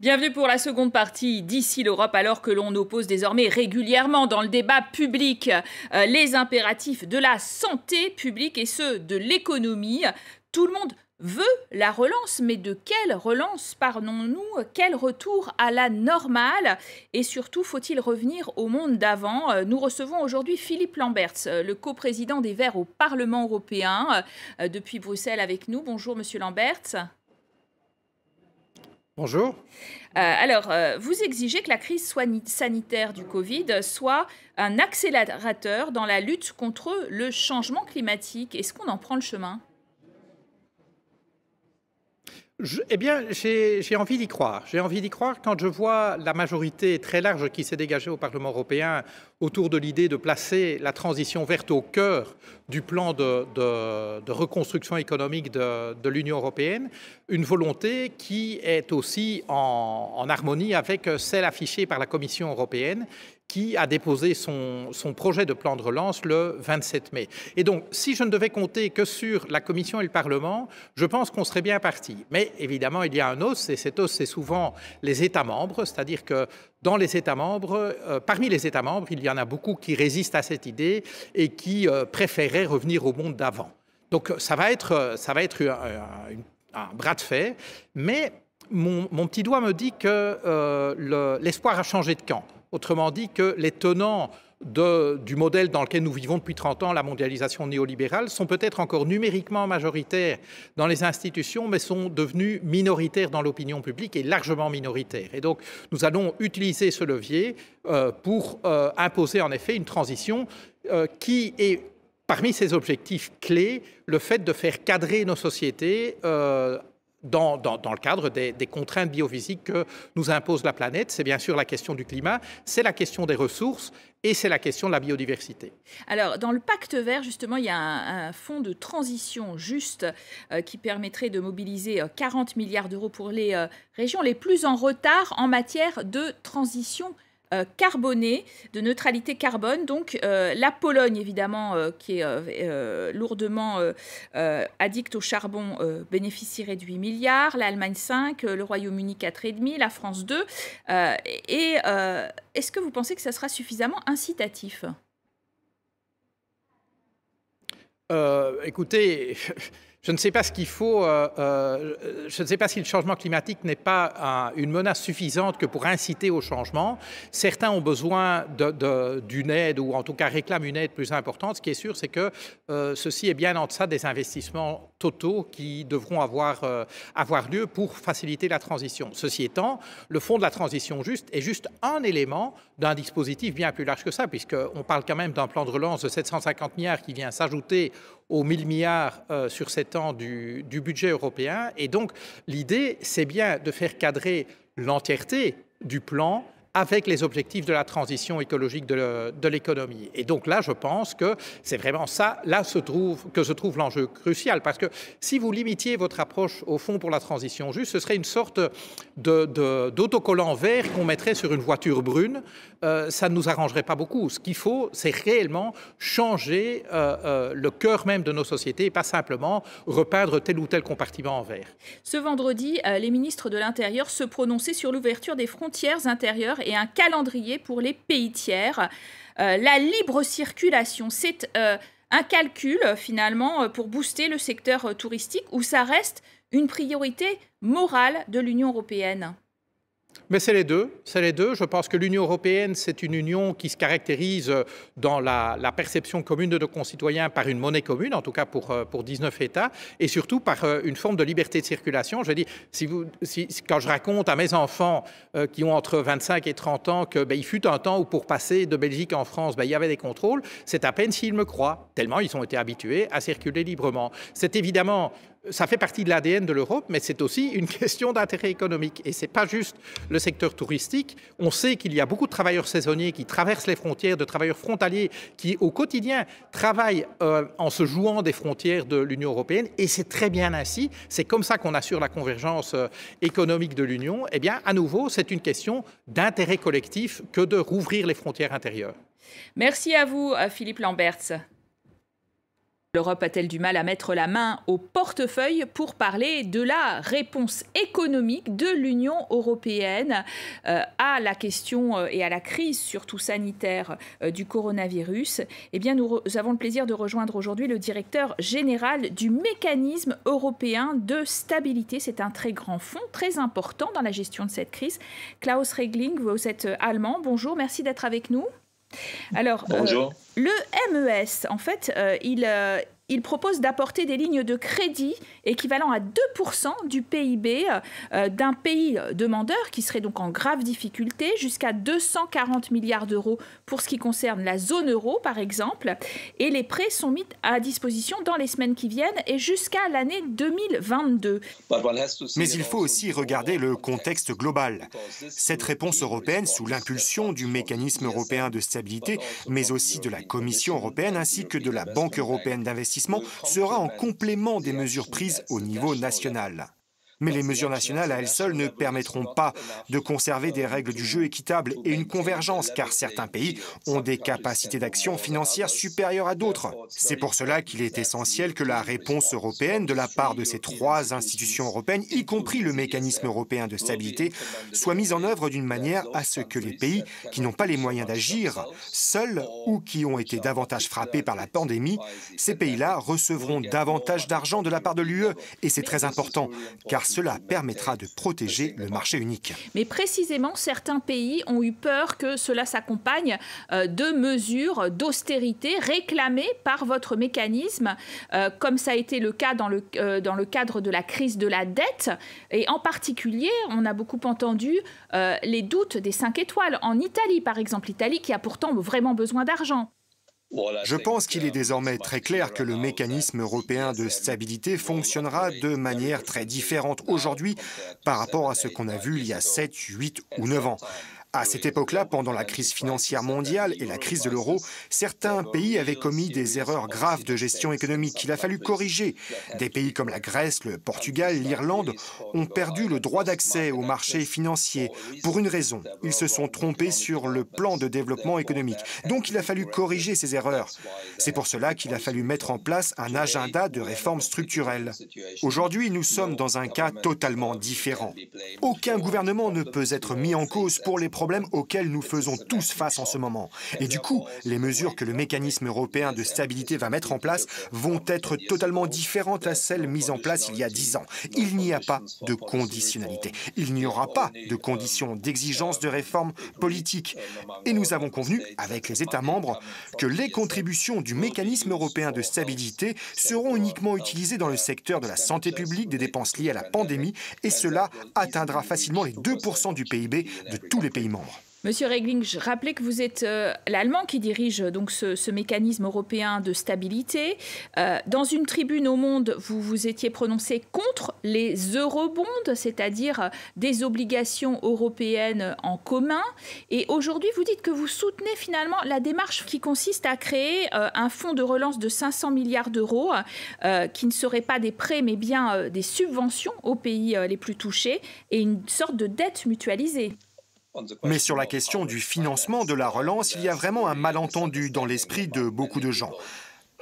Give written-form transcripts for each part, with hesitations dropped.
Bienvenue pour la seconde partie d'Ici l'Europe, alors que l'on oppose désormais régulièrement dans le débat public les impératifs de la santé publique et ceux de l'économie. Tout le monde veut la relance, mais de quelle relance parlons-nous? Quel retour à la normale? Et surtout, faut-il revenir au monde d'avant? Nous recevons aujourd'hui Philippe Lamberts, le coprésident des Verts au Parlement européen, depuis Bruxelles avec nous. Bonjour Monsieur Lamberts. Bonjour. Vous exigez que la crise sanitaire du Covid soit un accélérateur dans la lutte contre le changement climatique. Est-ce qu'on en prend le chemin? Eh bien, j'ai envie d'y croire. J'ai envie d'y croire quand je vois la majorité très large qui s'est dégagée au Parlement européen autour de l'idée de placer la transition verte au cœur du plan de reconstruction économique de l'Union européenne, une volonté qui est aussi en harmonie avec celle affichée par la Commission européenne, qui a déposé son projet de plan de relance le 27 mai. Et donc, si je ne devais compter que sur la Commission et le Parlement, je pense qu'on serait bien parti. Mais évidemment, il y a un os, et cet os, c'est souvent les États membres, c'est-à-dire que dans les États membres, parmi les États membres, il y en a beaucoup qui résistent à cette idée et qui préféraient revenir au monde d'avant. Donc, ça va être un bras de fer, mais mon petit doigt me dit que l'espoir a changé de camp. Autrement dit que les tenants du modèle dans lequel nous vivons depuis 30 ans, la mondialisation néolibérale, sont peut-être encore numériquement majoritaires dans les institutions, mais sont devenus minoritaires dans l'opinion publique et largement minoritaires. Et donc, nous allons utiliser ce levier pour imposer en effet une transition qui est, parmi ses objectifs clés, le fait de faire cadrer nos sociétés dans le cadre des contraintes biophysiques que nous impose la planète. C'est bien sûr la question du climat, c'est la question des ressources et c'est la question de la biodiversité. Alors, dans le pacte vert, justement, il y a un fonds de transition juste qui permettrait de mobiliser 40 milliards d'euros pour les régions les plus en retard en matière de transition carbonée, de neutralité carbone. Donc la Pologne, évidemment, qui est lourdement addicte au charbon, bénéficierait de 8 milliards, l'Allemagne 5, le Royaume-Uni 4,5, la France 2. Est-ce que vous pensez que ça sera suffisamment incitatif? Écoutez, je ne sais pas ce qu'il faut, je ne sais pas si le changement climatique n'est pas une menace suffisante que pour inciter au changement. Certains ont besoin d'une aide, ou en tout cas réclament une aide plus importante. Ce qui est sûr, c'est que ceci est bien en deçà des investissements totaux qui devront avoir lieu pour faciliter la transition. Ceci étant, le fonds de la transition juste est juste un élément d'un dispositif bien plus large que ça, puisqu'on parle quand même d'un plan de relance de 750 milliards qui vient s'ajouter aux 1000 milliards sur 7 ans du budget européen. Et donc, l'idée, c'est bien de faire cadrer l'entièreté du plan avec les objectifs de la transition écologique de l'économie. Et donc là, je pense que c'est vraiment ça, là que se trouve l'enjeu crucial. Parce que si vous limitiez votre approche au fond pour la transition juste, ce serait une sorte d'autocollant vert qu'on mettrait sur une voiture brune. Ça ne nous arrangerait pas beaucoup. Ce qu'il faut, c'est réellement changer le cœur même de nos sociétés et pas simplement repeindre tel ou tel compartiment en vert. Ce vendredi, les ministres de l'Intérieur se prononçaient sur l'ouverture des frontières intérieures et un calendrier pour les pays tiers. La libre circulation, c'est un calcul finalement pour booster le secteur touristique, ou ça reste une priorité morale de l'Union européenne? Mais c'est les deux. Je pense que l'Union européenne, c'est une union qui se caractérise dans la perception commune de nos concitoyens par une monnaie commune, en tout cas pour 19 États, et surtout par une forme de liberté de circulation. Je dis, quand je raconte à mes enfants qui ont entre 25 et 30 ans qu'il fut un temps où pour passer de Belgique en France, il y avait des contrôles, c'est à peine s'ils me croient, tellement ils ont été habitués à circuler librement. C'est évidemment... Ça fait partie de l'ADN de l'Europe, mais c'est aussi une question d'intérêt économique. Et ce n'est pas juste le secteur touristique. On sait qu'il y a beaucoup de travailleurs saisonniers qui traversent les frontières, de travailleurs frontaliers qui, au quotidien, travaillent en se jouant des frontières de l'Union européenne. Et c'est très bien ainsi. C'est comme ça qu'on assure la convergence économique de l'Union. Eh bien, à nouveau, c'est une question d'intérêt collectif que de rouvrir les frontières intérieures. Merci à vous, Philippe Lamberts. L'Europe a-t-elle du mal à mettre la main au portefeuille pour parler de la réponse économique de l'Union européenne à la question et à la crise, surtout sanitaire, du coronavirus? Eh bien, nous avons le plaisir de rejoindre aujourd'hui le directeur général du Mécanisme européen de stabilité. C'est un très grand fonds, très important dans la gestion de cette crise. Klaus Regling, vous êtes allemand. Bonjour, merci d'être avec nous. Alors, le MES, en fait, il propose d'apporter des lignes de crédit équivalent à 2% du PIB d'un pays demandeur qui serait donc en grave difficulté, jusqu'à 240 milliards d'euros pour ce qui concerne la zone euro, par exemple. Et les prêts sont mis à disposition dans les semaines qui viennent et jusqu'à l'année 2022. Mais il faut aussi regarder le contexte global. Cette réponse européenne, sous l'impulsion du mécanisme européen de stabilité, mais aussi de la Commission européenne ainsi que de la Banque européenne d'investissement, sera en complément des mesures prises au niveau national. Mais les mesures nationales à elles seules ne permettront pas de conserver des règles du jeu équitables et une convergence, car certains pays ont des capacités d'action financière supérieures à d'autres. C'est pour cela qu'il est essentiel que la réponse européenne de la part de ces trois institutions européennes, y compris le mécanisme européen de stabilité, soit mise en œuvre d'une manière à ce que les pays qui n'ont pas les moyens d'agir seuls ou qui ont été davantage frappés par la pandémie, ces pays-là recevront davantage d'argent de la part de l'UE. Et c'est très important, car cela permettra de protéger le marché unique. Mais précisément, certains pays ont eu peur que cela s'accompagne de mesures d'austérité réclamées par votre mécanisme, comme ça a été le cas dans le cadre de la crise de la dette. Et en particulier, on a beaucoup entendu les doutes des 5 étoiles. En Italie, par exemple, l'Italie qui a pourtant vraiment besoin d'argent. Je pense qu'il est désormais très clair que le mécanisme européen de stabilité fonctionnera de manière très différente aujourd'hui par rapport à ce qu'on a vu il y a 7, 8 ou 9 ans. À cette époque-là, pendant la crise financière mondiale et la crise de l'euro, certains pays avaient commis des erreurs graves de gestion économique qu'il a fallu corriger. Des pays comme la Grèce, le Portugal, l'Irlande ont perdu le droit d'accès aux marchés financiers pour une raison. Ils se sont trompés sur le plan de développement économique. Donc il a fallu corriger ces erreurs. C'est pour cela qu'il a fallu mettre en place un agenda de réformes structurelles. Aujourd'hui, nous sommes dans un cas totalement différent. Aucun gouvernement ne peut être mis en cause pour les problèmes auxquels nous faisons tous face en ce moment. Et du coup, les mesures que le mécanisme européen de stabilité va mettre en place vont être totalement différentes à celles mises en place il y a 10 ans. Il n'y a pas de conditionnalité. Il n'y aura pas de conditions d'exigence de réforme politique. Et nous avons convenu avec les États membres que les contributions du mécanisme européen de stabilité seront uniquement utilisées dans le secteur de la santé publique, des dépenses liées à la pandémie, et cela atteindra facilement les 2% du PIB de tous les pays membres. Monsieur Regling, je rappelais que vous êtes l'Allemand qui dirige donc ce mécanisme européen de stabilité. Dans une tribune au Monde, vous vous étiez prononcé contre les eurobonds, c'est-à-dire des obligations européennes en commun. Et aujourd'hui, vous dites que vous soutenez finalement la démarche qui consiste à créer un fonds de relance de 500 milliards d'euros, qui ne seraient pas des prêts, mais bien des subventions aux pays les plus touchés, et une sorte de dette mutualisée. Mais sur la question du financement de la relance, il y a vraiment un malentendu dans l'esprit de beaucoup de gens.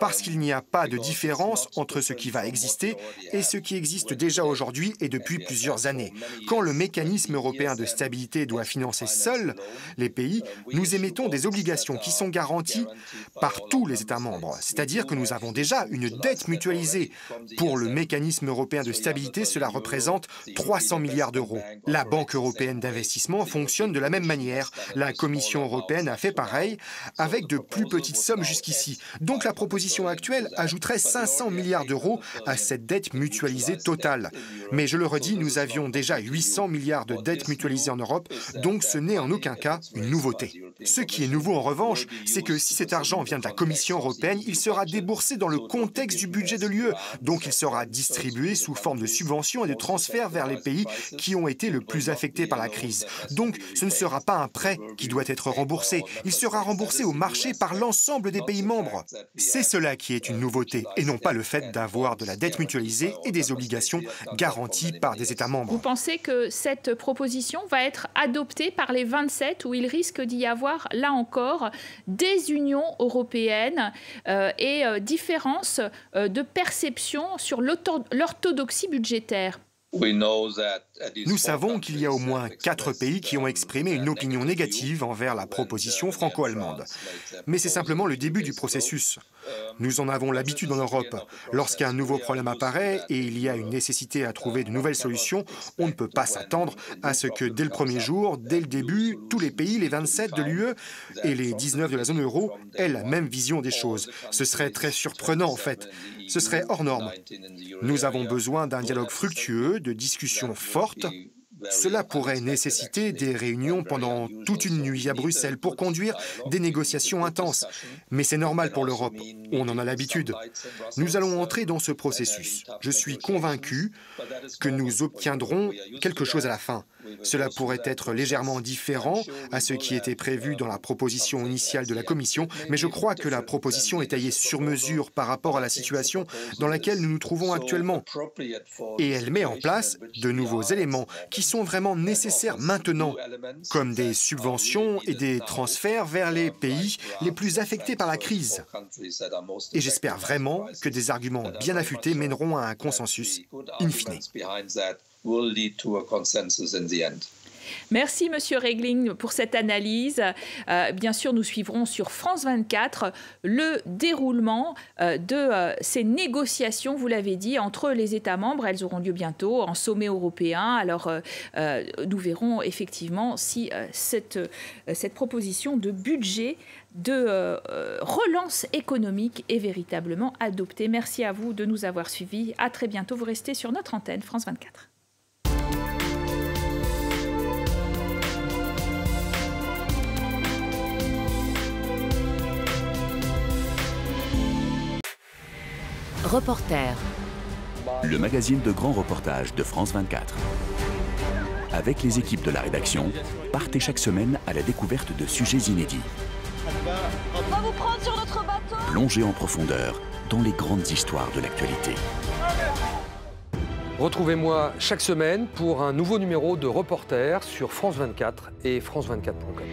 Parce qu'il n'y a pas de différence entre ce qui va exister et ce qui existe déjà aujourd'hui et depuis plusieurs années. Quand le mécanisme européen de stabilité doit financer seul les pays, nous émettons des obligations qui sont garanties par tous les États membres. C'est-à-dire que nous avons déjà une dette mutualisée. Pour le mécanisme européen de stabilité, cela représente 300 milliards d'euros. La Banque européenne d'investissement fonctionne de la même manière. La Commission européenne a fait pareil, avec de plus petites sommes jusqu'ici. Donc la proposition actuelle ajouterait 500 milliards d'euros à cette dette mutualisée totale. Mais je le redis, nous avions déjà 800 milliards de dettes mutualisées en Europe, donc ce n'est en aucun cas une nouveauté. Ce qui est nouveau en revanche, c'est que si cet argent vient de la Commission européenne, il sera déboursé dans le contexte du budget de l'UE, donc il sera distribué sous forme de subventions et de transferts vers les pays qui ont été le plus affectés par la crise. Donc ce ne sera pas un prêt qui doit être remboursé, il sera remboursé au marché par l'ensemble des pays membres. C'est cela qui est une nouveauté, et non pas le fait d'avoir de la dette mutualisée et des obligations garanties par des États membres. Vous pensez que cette proposition va être adoptée par les 27 ou il risque d'y avoir, là encore, des unions européennes et différences de perception sur l'orthodoxie budgétaire? Nous savons qu'il y a au moins 4 pays qui ont exprimé une opinion négative envers la proposition franco-allemande. Mais c'est simplement le début du processus. Nous en avons l'habitude en Europe. Lorsqu'un nouveau problème apparaît et il y a une nécessité à trouver de nouvelles solutions, on ne peut pas s'attendre à ce que dès le premier jour, dès le début, tous les pays, les 27 de l'UE et les 19 de la zone euro aient la même vision des choses. Ce serait très surprenant en fait. Ce serait hors norme. Nous avons besoin d'un dialogue fructueux, de discussions fortes. Cela pourrait nécessiter des réunions pendant toute une nuit à Bruxelles pour conduire des négociations intenses. Mais c'est normal pour l'Europe, on en a l'habitude. Nous allons entrer dans ce processus. Je suis convaincu que nous obtiendrons quelque chose à la fin. Cela pourrait être légèrement différent à ce qui était prévu dans la proposition initiale de la Commission, mais je crois que la proposition est taillée sur mesure par rapport à la situation dans laquelle nous nous trouvons actuellement. Et elle met en place de nouveaux éléments qui sont vraiment nécessaires maintenant, comme des subventions et des transferts vers les pays les plus affectés par la crise. Et j'espère vraiment que des arguments bien affûtés mèneront à un consensus in fine. Merci, Monsieur Regling, pour cette analyse. Bien sûr, nous suivrons sur France 24 le déroulement de ces négociations, vous l'avez dit, entre les États membres. Elles auront lieu bientôt en sommet européen. Alors, nous verrons effectivement si cette proposition de budget de relance économique est véritablement adoptée. Merci à vous de nous avoir suivis. À très bientôt. Vous restez sur notre antenne France 24. Reporter. Le magazine de grands reportages de France 24. Avec les équipes de la rédaction, partez chaque semaine à la découverte de sujets inédits. On va vous prendre sur notre bateau. Plongez en profondeur dans les grandes histoires de l'actualité. Retrouvez-moi chaque semaine pour un nouveau numéro de Reporter sur France 24 et France24.com.